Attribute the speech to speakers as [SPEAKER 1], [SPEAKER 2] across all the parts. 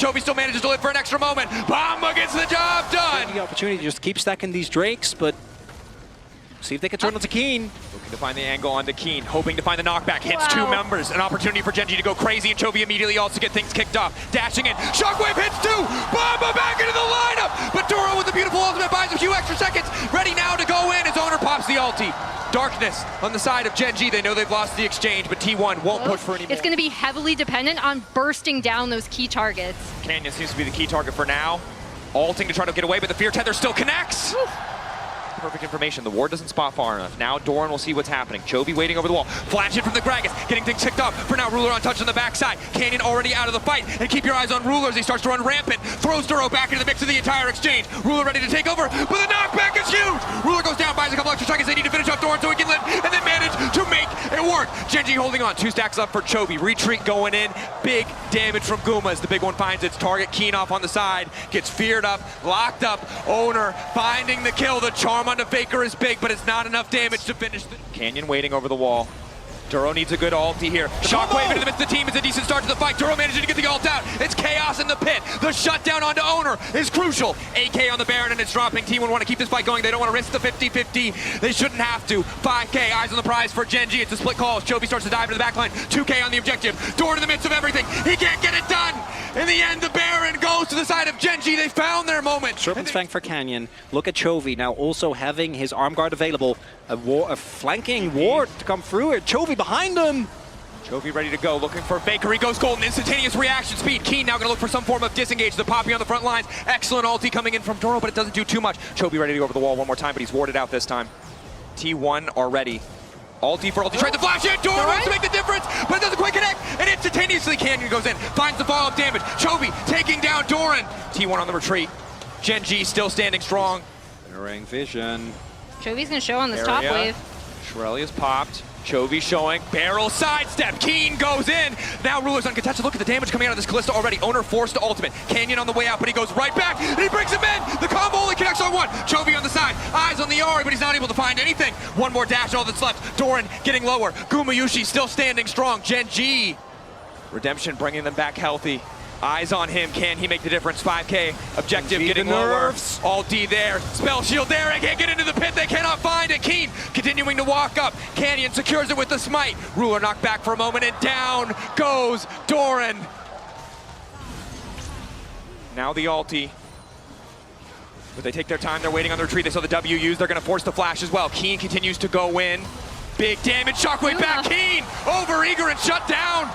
[SPEAKER 1] Chovy still manages to live for an extra moment. Bomba gets the job done.
[SPEAKER 2] The opportunity to just keep stacking these Drakes, but see if they can turn onto Keen.
[SPEAKER 1] Looking to find the angle onto Keen, hoping to find the knockback. Hits two members. An opportunity for Gen.G to go crazy, and Chovy immediately also get things kicked off. Dashing in. Shockwave hits two. Bomba back into the lineup. But Doro with the beautiful ultimate buys a few extra seconds. Ready now to go in. His owner pops the ulti. Darkness on the side of Gen.G. They know they've lost the exchange, but T1 won't push for any more.
[SPEAKER 3] It's going to be heavily dependent on bursting down those key targets.
[SPEAKER 1] Canyon seems to be the key target for now. Ulting to try to get away, but the Fear Tether still connects. Whew. Perfect information. The ward doesn't spot far enough. Now Doran will see what's happening. Chovy waiting over the wall. Flash in from the Gragas, getting things ticked up. For now, Ruler untouched on the backside. Canyon already out of the fight. And keep your eyes on Ruler as he starts to run rampant. Throws Duro back into the mix of the entire exchange. Ruler ready to take over, but the knockback is huge. Ruler goes down, buys a couple extra seconds. They need to finish off Doran so he can live, and then manage to make it work. Gen.G holding on. 2 stacks up for Chovy. Retreat going in. Big damage from Guma as the big one finds its target. Keen off on the side. Gets feared up, locked up. Owner finding the kill. The charm onto Faker is big, but it's not enough damage to finish. Canyon waiting over the wall. Duro needs a good ulti here. Shockwave into the midst of the team is a decent start to the fight. Duro managing to get the ult out. It's chaos in the pit. The shutdown onto Owner is crucial. AK on the Baron and it's dropping. T1 want to keep this fight going. They don't want to risk the 50-50. They shouldn't have to. 5K, eyes on the prize for Gen.G. It's a split call. Chovy starts to dive into the backline. 2K on the objective. Doran in the midst of everything. He can't get it done. In the end, the Baron goes to the side of Gen.G. They found their moment.
[SPEAKER 2] Serpent's Fang for Canyon. Look at Chovy now also having his arm guard available. A flanking ward to come through it. Chovy behind him.
[SPEAKER 1] Chovy ready to go, looking for Faker. He goes golden, instantaneous reaction speed. Keen now going to look for some form of disengage. The Poppy on the front lines. Excellent ulti coming in from Doro, but it doesn't do too much. Chovy ready to go over the wall one more time, but he's warded out this time. T1 are ready. Ulti for ulti, tried to flash in. Doro wants to make the difference, but it doesn't quite connect. And instantaneously, Canyon goes in, finds the follow-up damage. Chovy taking down Doran. T1 on the retreat. Gen.G still standing strong.
[SPEAKER 2] Generating vision.
[SPEAKER 3] Chovy's going to show on this top wave.
[SPEAKER 1] Shirelia's popped. Chovy showing. Barrel sidestep. Keen goes in. Now Ruler's uncontested. Look at the damage coming out of this Kalista already. Owner forced to ultimate. Canyon on the way out, but he goes right back. And he brings him in. The combo only connects on one. Chovy on the side. Eyes on the Ari, but he's not able to find anything. One more dash, all that's left. Doran getting lower. Gumayushi still standing strong. Gen.G. Redemption bringing them back healthy. Eyes on him. Can he make the difference? 5K. Objective getting lower. All D there. Spell shield there. They can't get into the pit. They cannot find it. Keen continuing to walk up. Canyon secures it with the smite. Ruler knocked back for a moment and down goes Doran. Now the ulti. But they take their time. They're waiting on the retreat. They saw the W used. They're going to force the flash as well. Keen continues to go in. Big damage. Shockwave back. Keen over eager and shut down.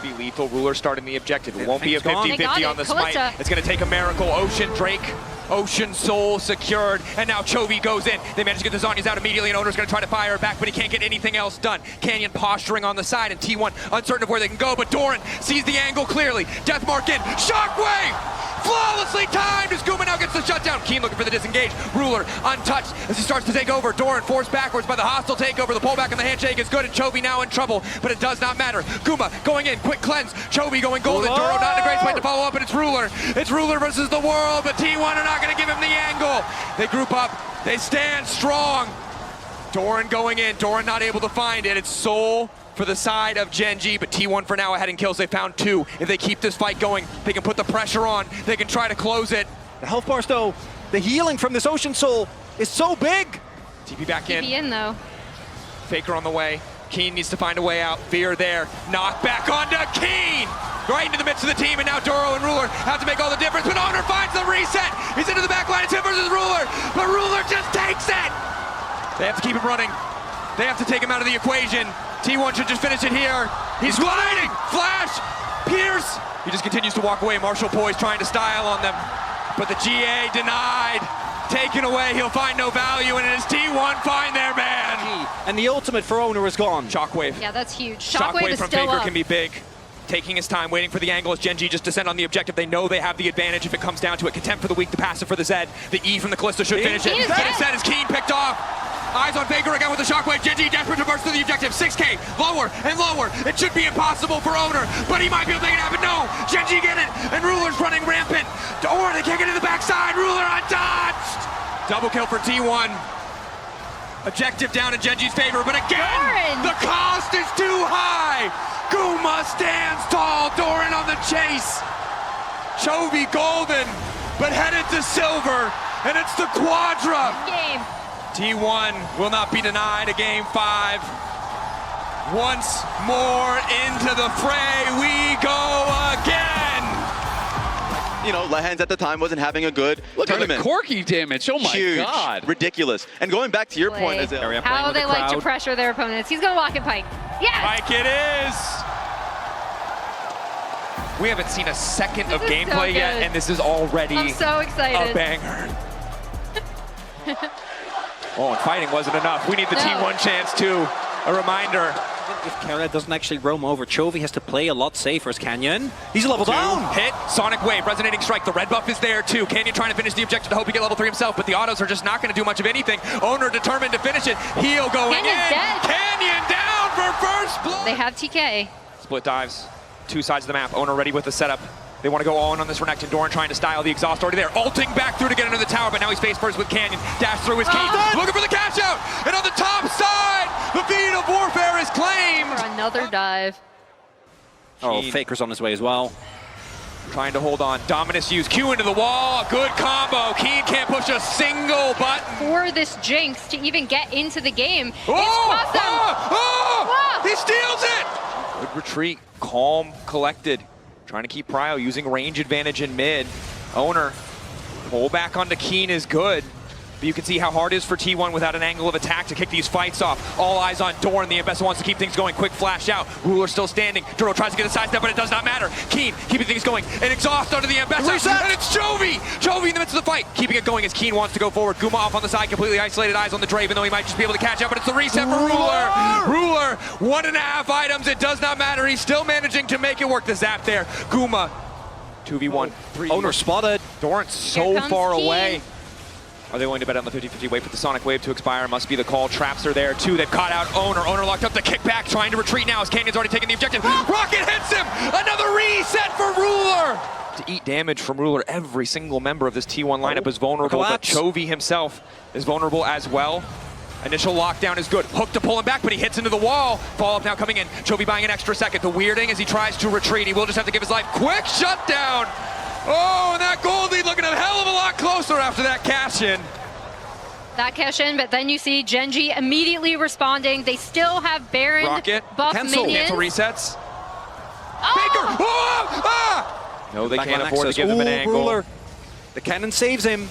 [SPEAKER 1] Be lethal. Ruler starting the objective. It won't be a 50-50 on the smite. It's going to take a miracle. Ocean Drake, Ocean Soul secured, and now Chovy goes in. They manage to get the Zhonya's out immediately, and Owner's going to try to fire back, but he can't get anything else done. Canyon posturing on the side, and T1 uncertain of where they can go, but Doran sees the angle clearly. Deathmark in. Shockwave! Flawlessly timed as Guma now gets the shutdown. Keen looking for the disengage. Ruler untouched as he starts to take over. Doran forced backwards by the hostile takeover. The pullback and the handshake is good, and Chovy now in trouble, but it does not matter. Guma going in, quick cleanse. Chovy going golden. Doro not in a great spot to follow up, and it's Ruler. It's Ruler versus the world, but T1 are not going to give him the angle. They group up. They stand strong. Doran going in. Doran not able to find it. It's Soul for the side of Gen.G, but T1 for now ahead in kills. They found 2. If they keep this fight going, they can put the pressure on. They can try to close it.
[SPEAKER 2] The health bars though, the healing from this Ocean Soul is so big.
[SPEAKER 1] TP back in.
[SPEAKER 3] TP in though.
[SPEAKER 1] Faker on the way. Keen needs to find a way out. Fear there. Knock back onto Keen. Right into the midst of the team, and now Doro and Ruler have to make all the difference, but Honor finds the reset. He's into the back line. It's him versus Ruler, but Ruler just takes it. They have to keep him running. They have to take him out of the equation. T1 should just finish it here. He's gliding. Flash. Pierce. He just continues to walk away. Marshall Poise trying to style on them, but the GA denied. Taken away. He'll find no value, and it is T1 find their man.
[SPEAKER 2] And the ultimate for Owner is gone.
[SPEAKER 1] Shockwave.
[SPEAKER 3] Yeah, that's huge. Shockwave is
[SPEAKER 1] from
[SPEAKER 3] still
[SPEAKER 1] Faker
[SPEAKER 3] up.
[SPEAKER 1] can be big. Taking his time, waiting for the angle as Gen.G just descend on the objective. They know they have the advantage if it comes down to it. Contempt for the weak, the passive for the Zed. The E from the Kalista should finish it. And it's Zed is Keen picked off. Eyes on Faker again with the Shockwave. Gen.G desperate to burst through the objective. 6K, lower and lower. It should be impossible for Owner, but he might be able to make it happen. No, Gen.G get it, and Ruler's running rampant. Or they can't get to the backside. Ruler untouched. Double kill for T1. Objective down in Gen.G's favor, but again,
[SPEAKER 3] Doran.
[SPEAKER 1] The cost is too high. Guma stands tall. Doran on the chase. Chovy golden, but headed to silver, and it's the Quadra.
[SPEAKER 3] Game.
[SPEAKER 1] T1 will not be denied a game 5. Once more into the fray we go again.
[SPEAKER 4] You know, Lehans at the time wasn't having a good
[SPEAKER 5] Look
[SPEAKER 4] tournament.
[SPEAKER 5] at the Corky damage. Oh my
[SPEAKER 4] Huge,
[SPEAKER 5] God.
[SPEAKER 4] ridiculous. And going back to your point, as
[SPEAKER 3] How they like to pressure their opponents. He's going to walk in Pike. Yes!
[SPEAKER 1] Pike it is. We haven't seen a second of gameplay
[SPEAKER 3] so
[SPEAKER 1] yet, and this is already
[SPEAKER 3] I'm so excited.
[SPEAKER 1] a banger. Oh, and fighting wasn't enough. We need the T1 chance too. A reminder.
[SPEAKER 2] If Kara doesn't actually roam over, Chovy has to play a lot safer as Canyon. He's level down.
[SPEAKER 1] Hit, Sonic Wave, Resonating Strike. The red buff is there too. Canyon trying to finish the objective to hope he get level 3 himself, but the autos are just not going to do much of anything. Owner determined to finish it. Heal going
[SPEAKER 3] Canyon's
[SPEAKER 1] in.
[SPEAKER 3] dead.
[SPEAKER 1] Canyon down for first blood.
[SPEAKER 3] They have TK.
[SPEAKER 1] Split dives, 2 sides of the map. Owner ready with the setup. They want to go all in on this Renekton. Doran trying to style the exhaust already there. Ulting back through to get under the tower, but now he's face first with Canyon. Dash through his key. Looking for the cash out. And on the top side, the feed of warfare is claimed.
[SPEAKER 3] For another dive.
[SPEAKER 2] Oh, Faker's on his way as well.
[SPEAKER 1] Trying to hold on. Dominus use Q into the wall. A good combo. Keen can't push a single button.
[SPEAKER 3] For this Jinx to even get into the game.
[SPEAKER 1] Oh!
[SPEAKER 3] It's awesome.
[SPEAKER 1] Oh!
[SPEAKER 3] Whoa!
[SPEAKER 1] He steals it! Good retreat. Calm, collected. Trying to keep Prio, using range advantage in mid. Owner, pull back onto Keen is good. But you can see how hard it is for T1 without an angle of attack to kick these fights off. All eyes on Doran. The Ambessa wants to keep things going. Quick flash out. Ruler still standing. Duro tries to get a sidestep, but it does not matter. Keen keeping things going. And exhaust onto the Ambessa. And it's Chovy! Chovy in the midst of the fight. Keeping it going as Keen wants to go forward. Guma off on the side, completely isolated. Eyes on the Dre, even though he might just be able to catch up. But it's the reset for Ruler. Ruler, 1.5 items. It does not matter. He's still managing to make it work. The zap there. Guma, 2v1. 3v1.
[SPEAKER 2] Owner spotted.
[SPEAKER 1] Doran so
[SPEAKER 3] Here comes
[SPEAKER 1] far
[SPEAKER 3] Keen.
[SPEAKER 1] away. Are they willing to bet on the 50-50? Wait for the Sonic Wave to expire. Must be the call. Traps are there too. They've caught out Owner. Owner locked up the kickback, trying to retreat now as Canyon's already taken the objective. Rocket hits him! Another reset for Ruler! To eat damage from Ruler, every single member of this T1 lineup is vulnerable, but Chovy himself is vulnerable as well. Initial lockdown is good. Hook to pull him back, but he hits into the wall. Follow-up now coming in. Chovy buying an extra second. The weirding as he tries to retreat. He will just have to give his life. Quick shutdown! Oh, and that gold lead looking a hell of a lot closer after that cash-in.
[SPEAKER 3] That cash in, but then you see Gen.G immediately responding. They still have Baron
[SPEAKER 1] Rocket.
[SPEAKER 3] buff
[SPEAKER 2] Cancel.
[SPEAKER 3] minions.
[SPEAKER 1] Cancel resets.
[SPEAKER 3] Oh!
[SPEAKER 1] Baker! Oh! Ah! No, they can't afford to give them an angle.
[SPEAKER 2] Ruler. The cannon saves him.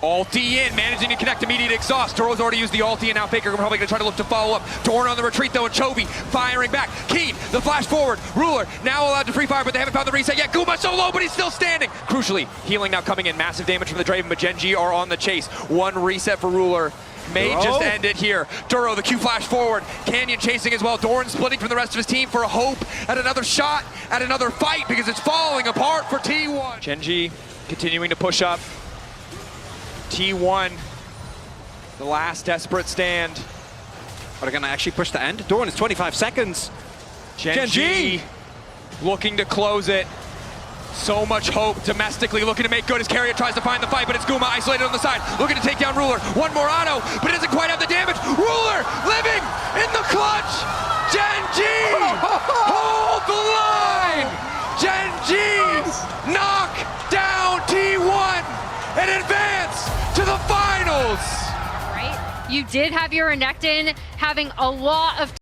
[SPEAKER 1] Ulti in, managing to connect immediate exhaust. Duro's already used the ulti, and now Faker probably going to try to look to follow up. Doran on the retreat, though, and Chovy firing back. Keen, the flash forward. Ruler now allowed to free fire, but they haven't found the reset yet. Guma so low, but he's still standing. Crucially, healing now coming in. Massive damage from the Draven, but Gen.G are on the chase. One reset for Ruler. May just end it here. Duro, the Q flash forward. Canyon chasing as well. Doran splitting from the rest of his team for a hope at another shot, at another fight, because it's falling apart for T1. Gen.G continuing to push up. T1, the last desperate stand.
[SPEAKER 2] Are they going to actually push the end? Doran is 25 seconds.
[SPEAKER 1] Gen.G looking to close it. So much hope domestically, looking to make good as Carrier tries to find the fight, but it's Guma isolated on the side, looking to take down Ruler. One more auto, but it doesn't quite have the damage. Ruler living in the clutch. Gen.G hold the line. Gen.G knock down T1 and advance to the finals.
[SPEAKER 3] Right? You did have your Renekton having a lot of